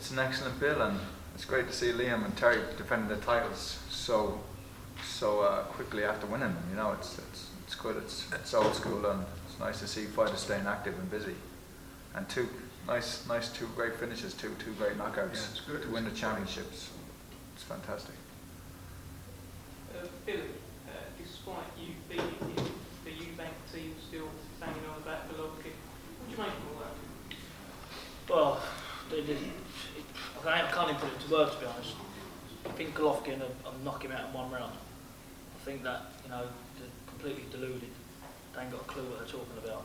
it's an excellent bill, and it's great to see Liam and Terry defending the titles so quickly after winning them. You know, it's good. It's old school, and it's nice to see fighters staying active and busy. And two great finishes, two great knockouts to win the championships. It's fantastic. Billy, despite you beating the Eubank team still banging on about Golovkin, what do you make of all that? Well, I can't even put it into words, to be honest. I think Golovkin will knock him out in one round. I think that, they're completely deluded. They ain't got a clue what they're talking about.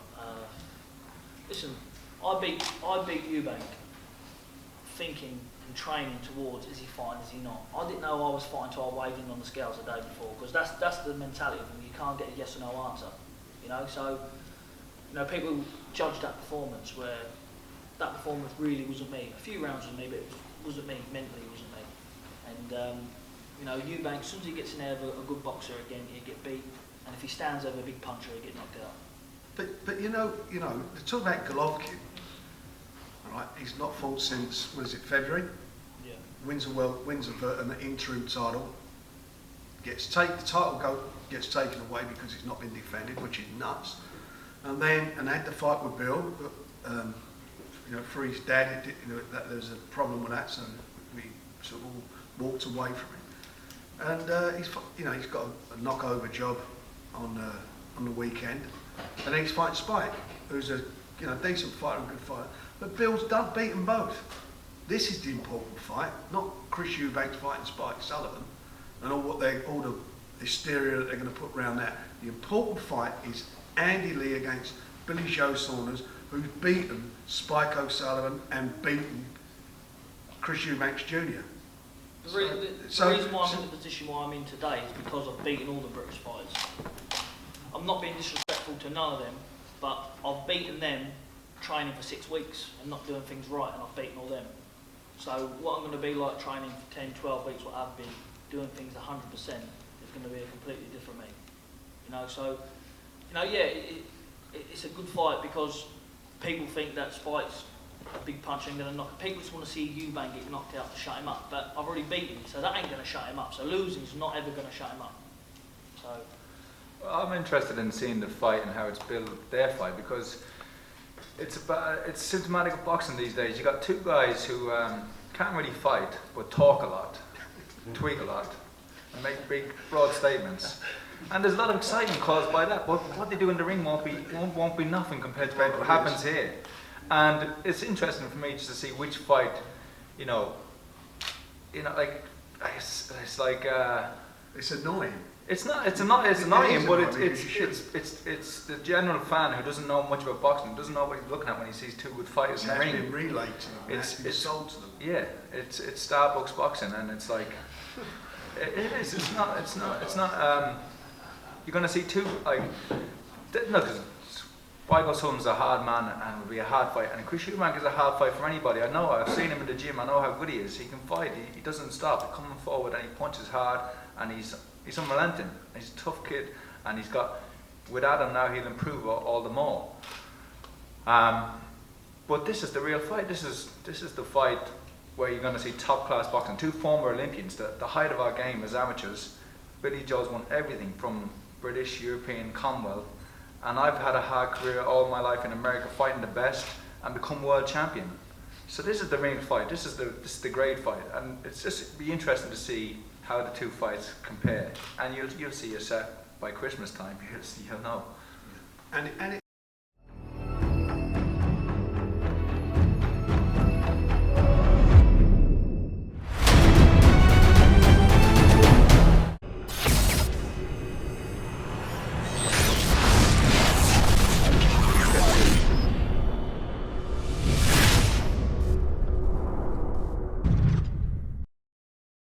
Listen, I beat Eubank thinking and training towards, is he fighting, is he not? I didn't know I was fighting until I weighed in on the scales the day before, because that's the mentality of them. You can't get a yes or no answer, So, people judge that performance where that performance really wasn't me. A few rounds was me, but it wasn't me. Mentally, it wasn't me. And Eubank, as soon as he gets in there with a good boxer again, he'll get beat. And if he stands over a big puncher, he'll get knocked out. But you know, to talk about Golovkin, right? He's not fought since February. Yeah. Wins an interim title. The title gets taken away because it's not been defended, which is nuts. And had the fight with Bill. For his dad, that there was a problem with that, so we sort of all walked away from him. And he's got a knockover job on the weekend, and then he's fighting Spike, who's a decent fighter and good fighter. But Bill's beaten both. This is the important fight, not Chris Eubank fighting Spike Sullivan, and all the hysteria that they're going to put around that. The important fight is Andy Lee against Billy Joe Saunders, who's beaten Spike O'Sullivan and beaten Chris Eubank Jr. The reason why I'm in the position why I'm in today is because I've beaten all the British fighters. I'm not being disrespectful to none of them, but I've beaten them training for 6 weeks and not doing things right, and I've beaten all them. So what I'm going to be like training for 10, 12 weeks, what I've been doing things 100%, is going to be a completely different me. It's a good fight because people think that Spike's a big puncher and going to knock. People just want to see Eubank get knocked out to shut him up, but I've already beaten him, so that ain't going to shut him up. So losing's not ever going to shut him up. So. Well, I'm interested in seeing the fight and how it's built, their fight, because it's symptomatic of boxing these days. You got two guys who can't really fight, but talk a lot, tweak a lot, and make big, broad statements. And there's a lot of excitement caused by that, but what they do in the ring won't be nothing compared to what happens here. And it's interesting for me just to see which fight, it's annoying. It's annoying, but it's the general fan who doesn't know much about boxing, doesn't know what he's looking at when he sees two good fighters in the ring. It's been relayed to them. It's sold to them. Yeah, it's Starbucks boxing, and it's like it is. It's not. You're going to see two because Spike O'Sullivan's a hard man and will be a hard fight, and Chris Eubank is a hard fight for anybody. I know. I've seen him in the gym. I know how good he is. He can fight. He doesn't stop. He's coming forward and he punches hard, and he's unrelenting. He's a tough kid, and he's got. With Adam now, he'll improve all the more. But this is the real fight. This is the fight where you're going to see top class boxing. Two former Olympians, the height of our game as amateurs. Billy Joe's won everything from British, European, Commonwealth, and I've had a hard career all my life in America fighting the best and become world champion. So this is the real fight. This is the great fight, and it's just be interesting to see how the two fights compare. And you'll see yourself by Christmas time. You'll know. And